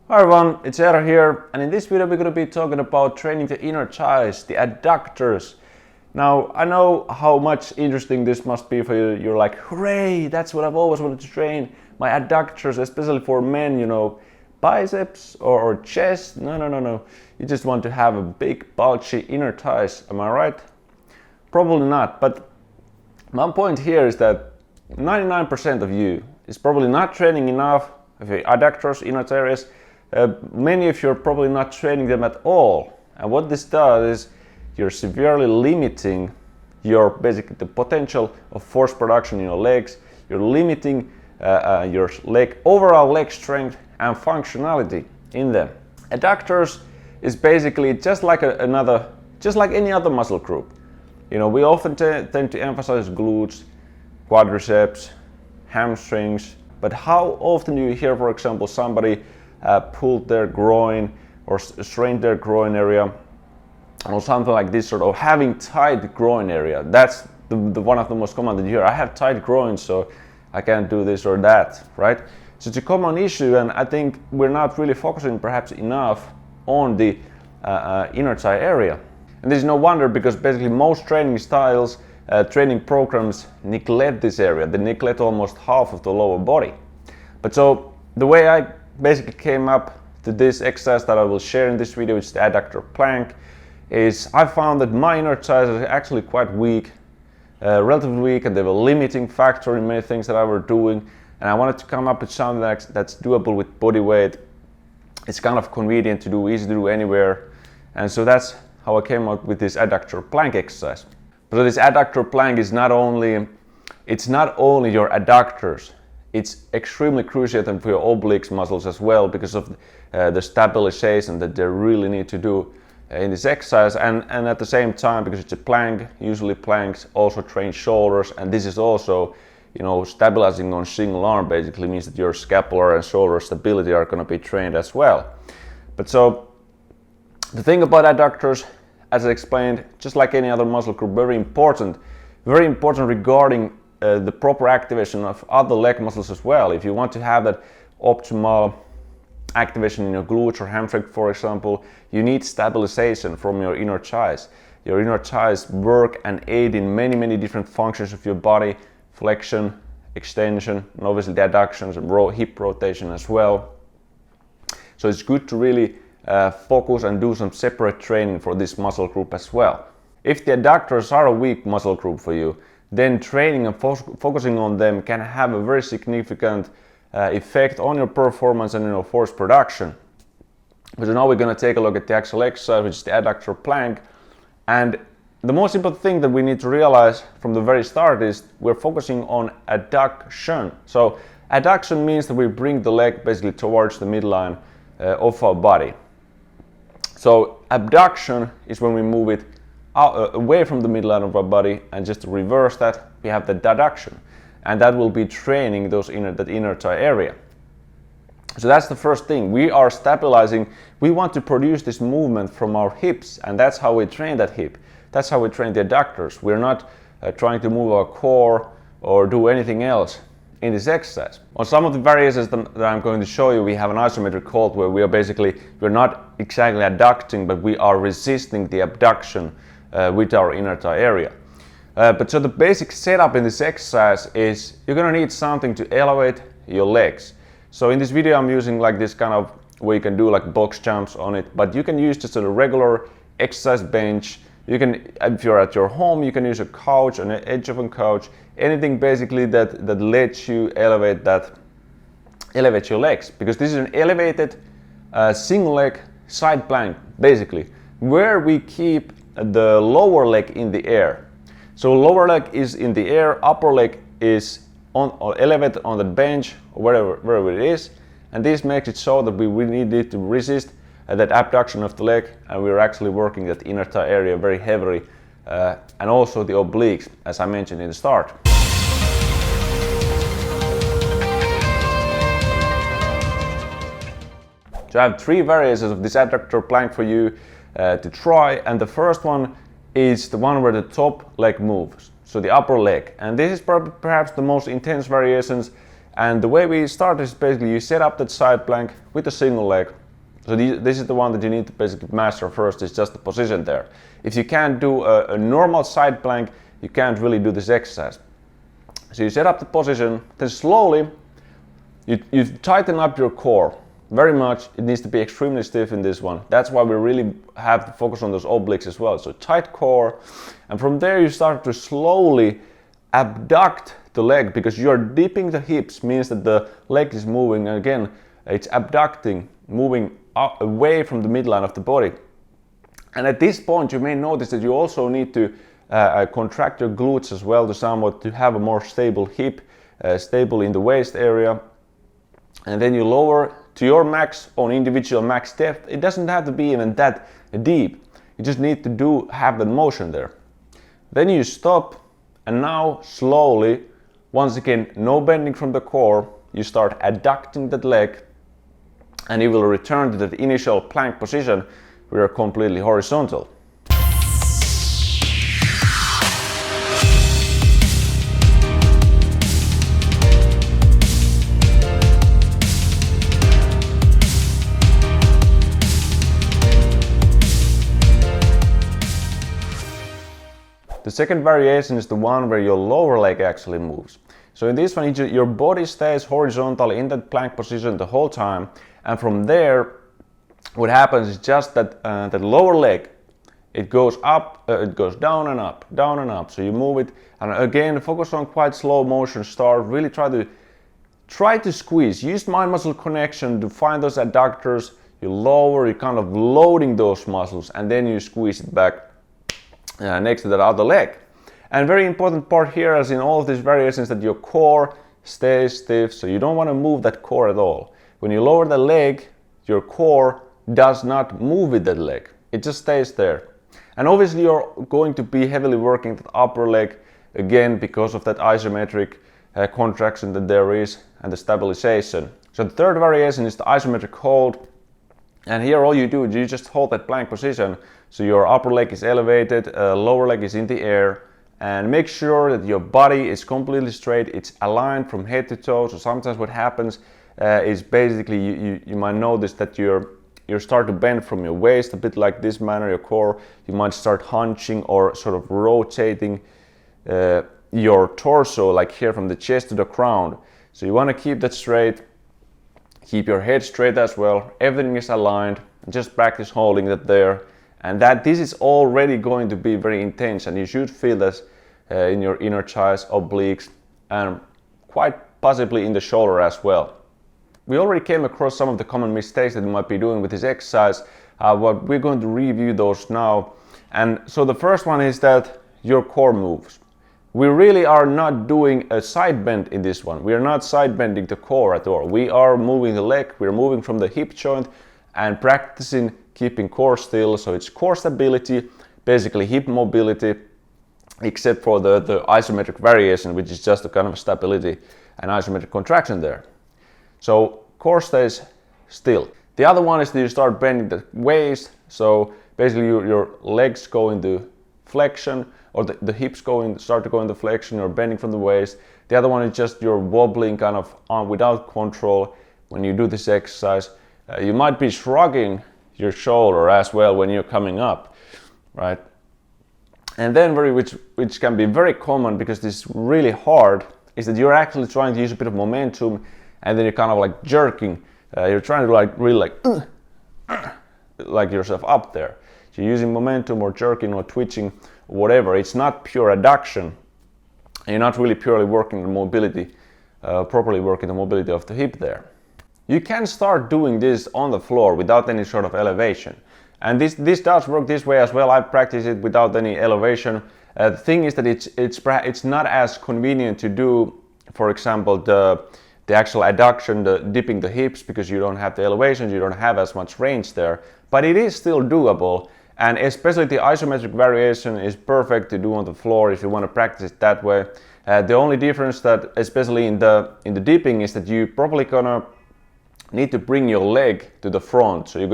Hi everyone, it's Eero here, and in this video we're going to be talking about training the inner thighs, the adductors. Now, I know how much interesting this must be for you. You're like, hooray, that's what I've always wanted to train, my adductors, especially for men, you know, biceps or chest. No. You just want to have a big, bulgy inner thighs, am I right? Probably not, but my point here is that 99% of you is probably not training enough of your adductors, inner areas. Many of you are probably not training them at all. And what this does is you're severely limiting basically the potential of force production in your legs. You're limiting your overall leg strength and functionality in them. Adductors is basically just like any other muscle group. You know, we often tend to emphasize glutes, quadriceps, hamstrings, but how often do you hear, for example, somebody pulled their groin or strained their groin area or something like this, sort of having tight groin area? That's the one of the most common that you hear. I have tight groin, so I can't do this or that, right? So it's a common issue, and I think we're not really focusing perhaps enough on the inner thigh area. And this is no wonder, because basically most training styles, training programs neglect this area. They neglect almost half of the lower body. But so the way I basically came up to this exercise that I will share in this video, which is the adductor plank, is I found that my inner thighs are actually quite weak, relatively weak, and they were a limiting factor in many things that I were doing. And I wanted to come up with something that's doable with body weight. It's kind of convenient to do, easy to do anywhere. And so that's how I came up with this adductor plank exercise. So this adductor plank is not only your adductors, it's extremely crucial for your obliques muscles as well, because of the stabilization that they really need to do in this exercise. And at the same time, because it's a plank, usually planks also train shoulders, and this is also, you know, stabilizing on single arm basically means that your scapular and shoulder stability are going to be trained as well. But so the thing about adductors, as I explained, just like any other muscle group, very important regarding the proper activation of other leg muscles as well. If you want to have that optimal activation in your glutes or hamstring, for example, you need stabilization from your inner thighs. Your inner thighs work and aid in many different functions of your body: flexion, extension, and obviously the adductions and hip rotation as well. So it's good to really focus and do some separate training for this muscle group as well. If the adductors are a weak muscle group for you, then training and focusing on them can have a very significant effect on your performance and your force production. So now we're going to take a look at the actual exercise, which is the adductor plank. And the most important thing that we need to realize from the very start is we're focusing on adduction. So adduction means that we bring the leg basically towards the midline of our body. So abduction is when we move it away from the midline of our body, and just to reverse that, we have the adduction, and that will be training that inner thigh area. So that's the first thing. We are stabilizing. We want to produce this movement from our hips, and that's how we train that hip. That's how we train the adductors. We're not trying to move our core or do anything else in this exercise. On some of the variations that I'm going to show you, we have an isometric hold where we're not exactly adducting, but we are resisting the abduction with our inner thigh area. But so the basic setup in this exercise is you're going to need something to elevate your legs. So in this video I'm using like this kind of where you can do like box jumps on it, but you can use just a regular exercise bench. You can, if you're at your home, you can use a couch, on the edge of a couch, anything basically that lets you elevate your legs, because this is an elevated single leg side plank basically, where we keep the lower leg in the air. So lower leg is in the air, upper leg is elevated on the bench or wherever it is, and this makes it so that we really need to resist that abduction of the leg, and we're actually working that inner thigh area very heavily, and also the obliques, as I mentioned in the start. So I have three variations of this adductor plank for you to try, and the first one is the one where the top leg moves, so the upper leg, and this is perhaps the most intense variations And the way we start is basically you set up that side plank with a single leg. So this is the one that you need to basically master first, is just the position there. If you can't do a normal side plank, you can't really do this exercise. So you set up the position, then slowly you tighten up your core very much. It needs to be extremely stiff in this one. That's why we really have to focus on those obliques as well. So tight core, and from there you start to slowly abduct the leg, because you're dipping the hips, means that the leg is moving, and again it's abducting, moving away from the midline of the body. And at this point you may notice that you also need to contract your glutes as well to have a more stable hip, stable in the waist area. And then you lower to your max on individual max depth. It doesn't have to be even that deep. You just need to have that motion there. Then you stop, and now slowly, once again, no bending from the core, you start adducting that leg, and you will return to the initial plank position where you're completely horizontal. The second variation is the one where your lower leg actually moves. So in this one, your body stays horizontal in that plank position the whole time, and from there, what happens is just that that lower leg, it goes up, it goes down and up, down and up. So you move it, and again, focus on quite slow motion start. Really try to squeeze. Use mind-muscle connection to find those adductors. You lower, you're kind of loading those muscles, and then you squeeze it back next to that other leg. And very important part here, as in all of these variations, that your core stays stiff, so you don't want to move that core at all. When you lower the leg, your core does not move with that leg. It just stays there. And obviously you're going to be heavily working the upper leg, again, because of that isometric contraction that there is and the stabilization. So the third variation is the isometric hold. And here all you do is you just hold that plank position. So your upper leg is elevated, lower leg is in the air, and make sure that your body is completely straight. It's aligned from head to toe. So sometimes what happens is basically you might notice that you start to bend from your waist a bit like this manner, your core. You might start hunching or sort of rotating your torso, like here from the chest to the crown. So you want to keep that straight. Keep your head straight as well. Everything is aligned. Just practice holding that there. And this is already going to be very intense, and you should feel this in your inner thighs, obliques, and quite possibly in the shoulder as well. We already came across some of the common mistakes that you might be doing with this exercise, but we're going to review those now. And so the first one is that your core moves. We really are not doing a side bend in this one. We are not side bending the core at all. We are moving the leg, we're moving from the hip joint and practicing keeping core still. So it's core stability, basically hip mobility, except for the isometric variation, which is just a kind of stability and isometric contraction there. So core stays still. The other one is that you start bending the waist. So basically your legs go into flexion, or the hips start to go into flexion, you're bending from the waist. The other one is just you're wobbling kind of on without control when you do this exercise. You might be shrugging your shoulder as well when you're coming up, right? And then which can be very common because this is really hard, is that you're actually trying to use a bit of momentum, and then you're kind of like jerking. You're trying to really yourself up there. So you're using momentum or jerking or twitching, or whatever. It's not pure adduction. And you're not really purely working the mobility, properly working the mobility of the hip there. You can start doing this on the floor without any sort of elevation. And this does work this way as well. I practice it without any elevation. The thing is that it's not as convenient to do, for example, the actual adduction, the dipping the hips, because you don't have the elevations, you don't have as much range there. But it is still doable. And especially the isometric variation is perfect to do on the floor if you want to practice it that way. The only difference that, especially in the dipping, is that you probably gonna need to bring your leg to the front. So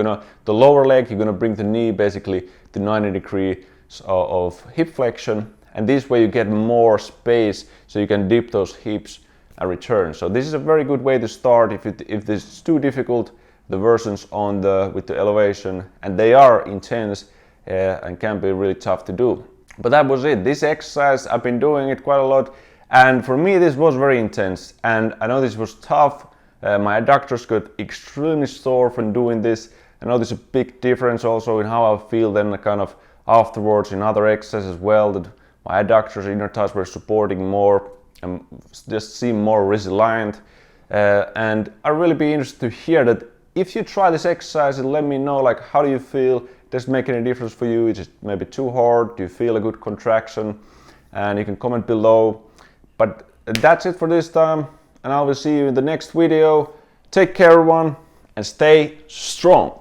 the lower leg, you're gonna bring the knee basically to 90 degrees of hip flexion, and this way you get more space so you can dip those hips and return. So this is a very good way to start if this is too difficult. The versions with the elevation, and they are intense and can be really tough to do. But that was it. This exercise, I've been doing it quite a lot, and for me this was very intense, and I know this was tough. My adductors got extremely sore from doing this. I know there's a big difference also in how I feel then kind of afterwards in other exercises as well, that my adductors, inner thighs were supporting more and just seem more resilient. And I'd really be interested to hear that if you try this exercise, and let me know, like, how do you feel? Does it make any difference for you? Is it maybe too hard? Do you feel a good contraction? And you can comment below. But that's it for this time, and I will see you in the next video. Take care everyone, and stay strong.